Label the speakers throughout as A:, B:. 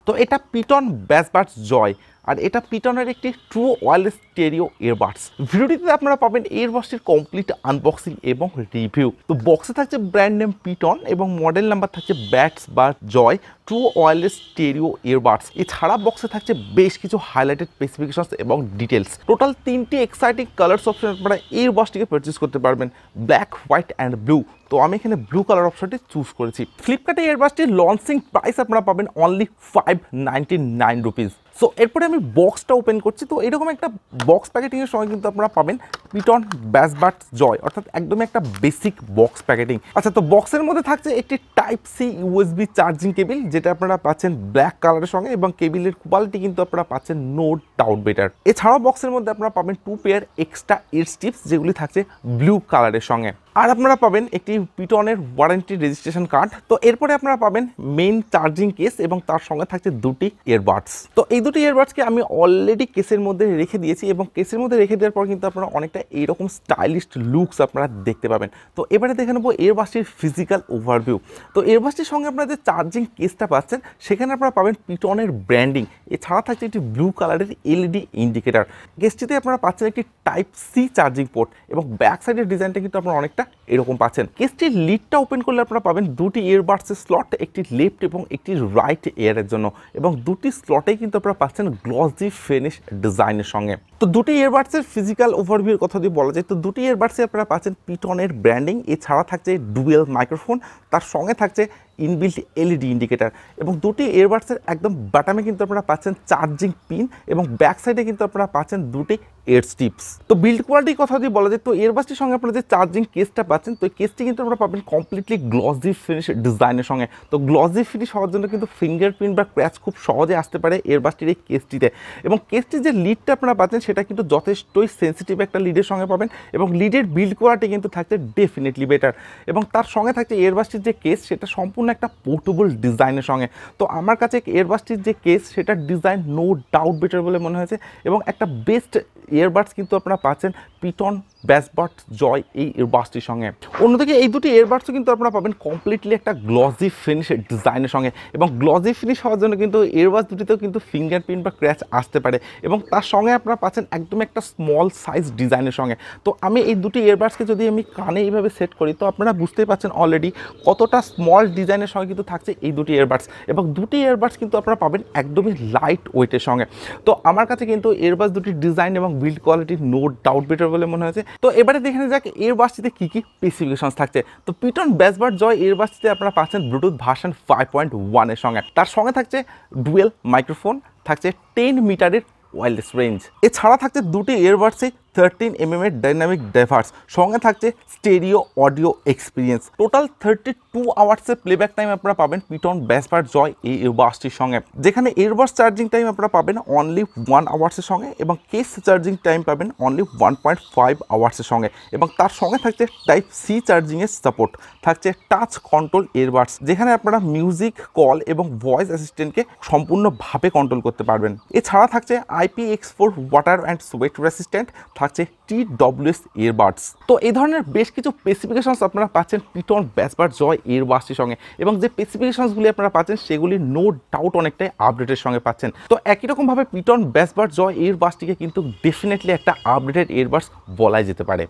A: তো এটা পিটন ব্যাসবাডস জয়, আর এটা পিটনের একটি ট্রু ওয়্যারলেস স্টেরিও ইয়ারবাডস। ভিডিওটিতে আপনারা পাবেন এয়ারবাডসটির কমপ্লিট আনবক্সিং এবং রিভিউ। তো বক্সে থাকছে ব্র্যান্ড নেম পিটন এবং মডেল নাম্বার থাকছে ব্যাসবাড জয় ট্রু ওয়্যারলেস স্টেরিও ইয়ারবাডস। এছাড়া বক্সে থাকছে বেশ কিছু হাইলাইটেড স্পেসিফিকেশনস এবং ডিটেলস। টোটাল 3টি এক্সাইটিং কালার্স অপশন আপনারা এয়ারবাডসটিকে পারচেস করতে পারবেন, ব্ল্যাক, হোয়াইট অ্যান্ড ব্লু। তো আমি এখানে ব্লু কালার অপশনটি চুজ করেছি। ফ্লিপকার্টে এয়ারবাডসটির লঞ্চিং প্রাইস আপনারা পাবেন অনলি 599 রুপিস। সো এরপরে আমি বক্সটা ওপেন করছি। তো এরকম একটা বক্স প্যাকেটিংয়ের সময় কিন্তু আপনারা পাবেন পিটন ব্যাসবাডস জয়, অর্থাৎ একদমই একটা বেসিক বক্স প্যাকেটিং। আচ্ছা, তো বক্সের মধ্যে থাকছে একটি type C USB charging cable, যেটা আপনারা পাচ্ছেন ব্ল্যাক কালারের সঙ্গে, এবং কেবিলের কোয়ালিটি কিন্তু আপনারা পাচ্ছেন নো ডাউট বেটার। এছাড়াও বক্সের মধ্যে আপনারা পাবেন 2 পেয়ার এক্সট্রা ইয়ার স্ট্রিপস, যেগুলি থাকছে ব্লু কালারের সঙ্গে। আর আপনারা পাবেন একটি পিটনের ওয়ারেন্টি রেজিস্ট্রেশন কার্ড। তো এরপরে আপনারা পাবেন মেইন চার্জিং কেস এবং তার সঙ্গে থাকছে 2টি ইয়ারবাডস। তো এই 2টি ইয়ারবাডসকে আমি অলরেডি কেসের মধ্যে রেখে দিয়েছি, এবং কেসের মধ্যে রেখে দেওয়ার পর কিন্তু আপনারা অনেকটা এইরকম স্টাইলিশ লুকস আপনারা দেখতে পাবেন। তো এবারে দেখে নেবো ইয়ারবাডসটির ফিজিক্যাল ওভারভিউ। তো ইয়ারবাডসটির সঙ্গে আপনারা যে চার্জিং কেসটা পাচ্ছেন, সেখানে আপনারা পাবেন পিটনের ব্র্যান্ডিং। এছাড়া থাকছে একটি ব্লু কালারের এলইডি ইন্ডিকেটার। কেসটিতে আপনারা পাচ্ছেন একটি টাইপ সি চার্জিং পোর্ট, এবং ব্যাক সাইডের ডিজাইনটা কিন্তু আপনারা অনেকটা এরকম পাচ্ছেন। কেসটির লিডটা ওপেন করলে আপনারা পাবেন 2টি ইয়ারবাডসের স্লট, একটি লেফট এবং একটি রাইট এয়ারের জন্য, এবং 2টি স্লটেই কিন্তু আপনারা পাচ্ছেন গ্লসি ফিনিশ ডিজাইনের সঙ্গে। তো 2টি ইয়ারবাডসের ফিজিক্যাল ওভারভিউর কথা যদি বলা যায়, তো 2টি ইয়ারবাডসে আপনারা পাচ্ছেন পিটনের ব্র্যান্ডিং। এছাড়া থাকছে ডুয়েল মাইক্রোফোন, তার সঙ্গে থাকছে ইনবিল্ট এলইডি ইন্ডিকেটার, এবং 2টি ইয়ারবাডসের একদম বাটামে কিন্তু আপনারা পাচ্ছেন চার্জিং পিন, এবং ব্যাক সাইডে কিন্তু আপনারা পাচ্ছেন 2টি এয়ার স্ট্রিপস। তো বিল্ড কোয়ালিটির কথা যদি বলা যায়, তো ইয়ারবাডসটির সঙ্গে আপনারা যে চার্জিং কেসটা পাচ্ছেন, তো এই কেসটি কিন্তু আপনারা পাবেন কমপ্লিটলি গ্লসি ফিনিশ ডিজাইনের সঙ্গে। তো গ্লসি ফিনিশ হওয়ার জন্য কিন্তু ফিঙ্গারপ্রিন্ট বা ক্র্যাচ খুব সহজে আসতে পারে ইয়ারবাডসটির এই কেসটিতে, এবং কেসটির যে লিডটা আপনারা পাচ্ছেন সেটা কিন্তু যথেষ্টই সেন্সিটিভ একটা লিডের সঙ্গে পাবেন, এবং লিডের বিল্ড কোয়ালিটি কিন্তু থাকছে ডেফিনেটলি বেটার। এবং তার সঙ্গে থাকছে ইয়ারবাডসটির যে কেস, সেটা সম্পূর্ণ একটা পোর্টেবল ডিজাইনের সঙ্গে। তো আমার কাছে ইয়ারবাডসটির যে কেস, সেটার ডিজাইন নো ডাউট বেটার বলে মনে হয়েছে, এবং একটা বেস্ট ইয়ারবাডস কিন্তু আপনারা পাচ্ছেন পিটন ব্যাসবাডস জয় এই ইয়ারবাডসটির সঙ্গে। অন্যদিকে এই 2টি ইয়ারবাডসও কিন্তু আপনারা পাবেন কমপ্লিটলি একটা গ্লসি ফিনিশ ডিজাইনের সঙ্গে, এবং গ্লসি ফিনিশ হওয়ার জন্য কিন্তু ইয়ারবাডস দুটিতেও কিন্তু ফিঙ্গারপ্রিন্ট বা ক্র্যাচ আসতে পারে, এবং তার সঙ্গে আপনারা পাচ্ছেন একদম একটা স্মল সাইজ ডিজাইনের সঙ্গে। তো আমি এই 2টি ইয়ারবাডসকে যদি আমি কানে এইভাবে সেট করি, তো আপনারা বুঝতেই পাচ্ছেন অলরেডি কতটা স্মল ডিজাইনের সঙ্গে কিন্তু থাকছে এই 2টি ইয়ারবাডস, এবং 2টি ইয়ারবাডস কিন্তু আপনারা পাবেন একদমই লাইট ওয়েটের সঙ্গে। তো আমার কাছে কিন্তু ইয়ারবাডস দুটির ডিজাইন এবং build quality no doubt better বলে মনে হয়েছে। তো এবারে দেখে নেওয়া যাক ইয়ারবাডসটিতে কী কী স্পেসিফিকেশনস থাকছে। তো পিটন ব্যাসবাডস জয় ইয়ারবাডসটিতে আপনারা পাচ্ছেন ব্লুটুথ ভার্সন 5.1 এর সঙ্গে, তার সঙ্গে থাকছে ডুয়েল মাইক্রোফোন, থাকছে 10 মিটারের ওয়্যারলেস রেঞ্জ। এছাড়া থাকছে 2টি ইয়ারবাডসে 13mm এর ডাইনামিক ডাইভার্স, সঙ্গে থাকছে স্টেরিও অডিও এক্সপিরিয়েন্স। টোটাল 32 আওয়ার্সের প্লেব্যাক টাইম আপনারা পাবেন পিটন ব্যাসবাডস জয় এই ইয়ারবাডসটির সঙ্গে, যেখানে ইয়ারবাডস চার্জিং টাইম আপনারা পাবেন অনলি 1 আওয়ার্সের সঙ্গে, এবং কেস চার্জিং টাইম পাবেন অনলি 1.5 আওয়ার্সের সঙ্গে, এবং তার সঙ্গে থাকছে টাইপ সি চার্জিংয়ের সাপোর্ট, থাকছে টাচ কন্ট্রোল ইয়ারবাডস, যেখানে আপনারা মিউজিক, কল এবং ভয়েস অ্যাসিস্ট্যান্টকে সম্পূর্ণভাবে কন্ট্রোল করতে পারবেন। এছাড়া থাকছে IPX4 water and sweat resistant, থাকছে TWS ইয়ারবাডস। তো এই ধরনের বেশ কিছু স্পেসিফিকেশনস আপনারা পাচ্ছেন পিটন ব্যাসবাডস জয় ইয়ারবাডসটির সঙ্গে, এবং যে স্পেসিফিকেশনসগুলি আপনারা পাচ্ছেন সেগুলি নো ডাউট অনেকটাই আপডেটের সঙ্গে পাচ্ছেন। তো একই রকমভাবে পিটন ব্যাসবাডস জয় ইয়ারবাডসটিকে কিন্তু ডেফিনেটলি একটা আপডেটেড ইয়ারবাডস বলাই যেতে পারে।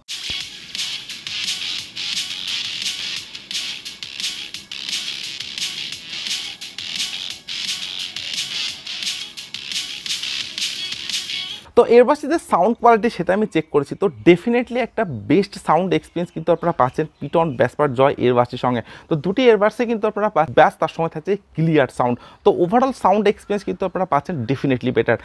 A: তো ইয়ারবাডসটির সাউন্ড কোয়ালিটি সেটা আমি চেক করেছি, তো ডেফিনেটলি একটা বেস্ট সাউন্ড এক্সপিরিয়েন্স কিন্তু আপনারা পাচ্ছেন পিটন ব্যাসবাডস জয় ইয়ারবাডসটির সঙ্গে। তো 2টি ইয়ারবাডসে কিন্তু আপনারা ব্যাস, তার সঙ্গে থাকছে ক্লিয়ার সাউন্ড। তো ওভারঅল সাউন্ড এক্সপিরিয়েন্স কিন্তু আপনারা পাচ্ছেন ডেফিনেটলি বেটার।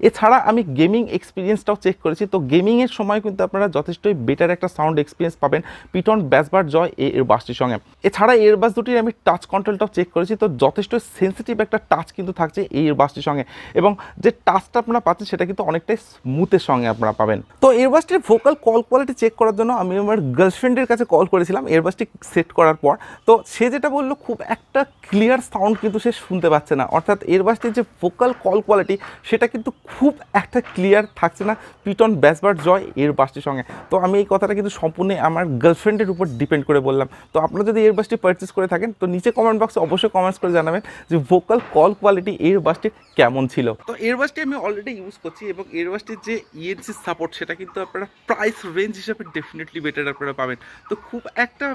A: এছাড়া আমি গেমিং এক্সপিরিয়েন্সটাও চেক করেছি। তো গেমিংয়ের সময় কিন্তু আপনারা যথেষ্টই বেটার একটা সাউন্ড এক্সপিরিয়েন্স পাবেন পিটন বাসবাড জয় এই এয়ারবাডসটির সঙ্গে। এছাড়া এয়ারবাডস দুটির আমি টাচ কন্ট্রোলটাও চেক করেছি। তো যথেষ্ট সেন্সিটিভ একটা টাচ কিন্তু থাকছে এই এয়ারবাডসটির সঙ্গে, এবং যে টাচটা আপনারা পাচ্ছেন সেটা কিন্তু অনেকটাই স্মুথের সঙ্গে আপনারা পাবেন। তো এয়ারবাডসটির ভোকাল কল কোয়ালিটি চেক করার জন্য আমি আমার গার্লফ্রেন্ডের কাছে কল করেছিলাম এয়ারবাডসটি সেট করার পর। তো সে যেটা বললো, খুব একটা ক্লিয়ার সাউন্ড কিন্তু সে শুনতে পাচ্ছে না, অর্থাৎ এয়ারবাডসটির যে ভোকাল কল কোয়ালিটি সেটা কিন্তু খুব একটা ক্লিয়ার থাকছে না পিটন বাসবাড জয় এয়ারবাডসটির সঙ্গে। তো আমি এই কথাটা কিন্তু সম্পূর্ণ আমার গার্লফ্রেন্ডের উপর ডিপেন্ড করে বললাম। তো আপনারা যদি এয়ারবাডসটি পারচেস করে থাকেন তো নিচে কমেন্ট বক্সে অবশ্যই কমেন্টস করে জানাবেন যে ভোকাল কল কোয়ালিটি এয়ারবাডসটির কেমন ছিল। তো এয়ারবাডসটি আমি অলরেডি ইউজ করছি, এবং এয়ারবাডসটির যে ইএনসি সাপোর্ট সেটা কিন্তু আপনারা প্রাইস রেঞ্জ হিসাবে ডেফিনেটলি বেটার আপনারা পাবেন। তো খুব একটা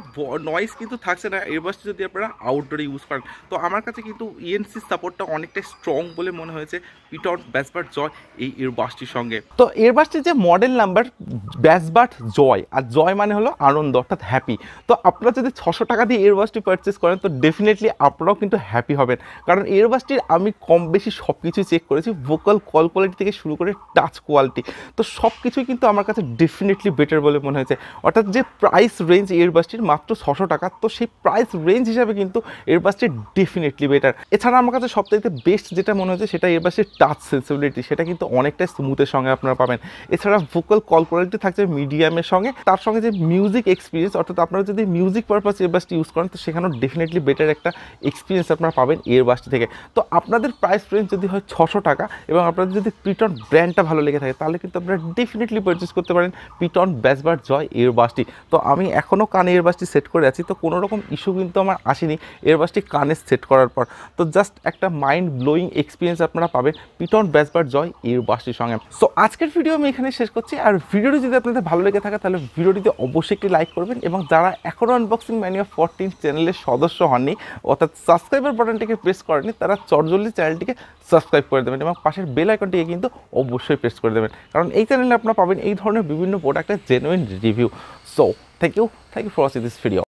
A: নয়েজ কিন্তু থাকছে না এয়ারবাডসটি যদি আপনারা আউটডোরে ইউজ করেন। তো আমার কাছে কিন্তু ইএনসি সাপোর্টটা অনেকটাই স্ট্রং বলে মনে হয়েছে পিটন বাসবাড জয় এই এয়ারবাডসটির সঙ্গে। তো এয়ারবাডসটির যে মডেল নাম্বার বাসবাড জয়, আর জয় মানে হলো আনন্দ অর্থাৎ হ্যাপি। তো আপনারা যদি 600 টাকা দিয়ে এয়ারবাডসটি পারচেস করেন তো ডেফিনেটলি আপনারাও কিন্তু হ্যাপি হবেন, কারণ এয়ারবাডসটির আমি কম বেশি সব কিছুই চেক করেছি, ভোকাল কল কোয়ালিটি থেকে শুরু করে টাচ কোয়ালিটি, তো সব কিছুই কিন্তু আমার কাছে ডেফিনেটলি বেটার বলে মনে হয়েছে। অর্থাৎ যে প্রাইস রেঞ্জ এয়ারবাডসটির মাত্র 600 টাকা, তো সেই প্রাইস রেঞ্জ হিসাবে কিন্তু এয়ারবাডসটি ডেফিনেটলি বেটার। এছাড়া আমার কাছে সবথেকে বেস্ট যেটা মনে হচ্ছে সেটা এয়ারবাডসটির টাচ সেন্সিবিলিটি, সেটা কিন্তু অনেকটাই স্মুথের সঙ্গে আপনারা পাবেন। এছাড়া ভোকাল কল কোয়ালিটি থাকছে মিডিয়ামের সঙ্গে, তার সঙ্গে যে মিউজিক এক্সপিরিয়েন্স, অর্থাৎ আপনারা যদি মিউজিক পারপাস এয়ারবাডসটি ইউজ করেন তো সেখানেও ডেফিনেটলি বেটার একটা এক্সপিরিয়েন্স আপনারা পাবেন এয়ারবাডসটি থেকে। তো আপনাদের প্রাইস রেঞ্জ যদি হয় 600 টাকা এবং আপনাদের যদি পিটন ব্র্যান্ডটা ভালো লেগে থাকে তাহলে কিন্তু আপনারা ডেফিনেটলি পারচেস করতে পারেন পিটন বাসবাড জয় এয়ারবাডসটি। তো আমি এখনও কানে এয়ারবাডসটি সেট করে আছি, তো কোনো রকম ইস্যু কিন্তু আমার আসেনি এয়ারবাডসটি কানে সেট করার পর। তো জাস্ট একটা মাইন্ড ব্লোয়িং এক্সপিরিয়েন্স আপনারা পাবেন পিটন বাসবাড জয় এয়ারবাডসটির সঙ্গে। সো আজকের ভিডিও আমি এখানে শেষ করছি। আর ভিডিওটি যদি আপনাদের ভালো লেগে থাকে তাহলে ভিডিওটিতে অবশ্যই একটি লাইক করবেন, এবং যারা এখনও আনবক্সিং ম্যানিয়া 14 চ্যানেলের সদস্য হননি অর্থাৎ সাবস্ক্রাইবার বাটনটিকে প্রেস করেনি, তারা চটজলদি চ্যানেলটিকে সাবস্ক্রাইব করে দেবেন এবং পাশের বেল আইকনটিকে কিন্তু অবশ্যই প্রেস করে দেবেন, কারণ এই চ্যানেলে আপনারা পাবেন এই ধরনের বিভিন্ন প্রোডাক্টের genuine review. So thank you for watching this video.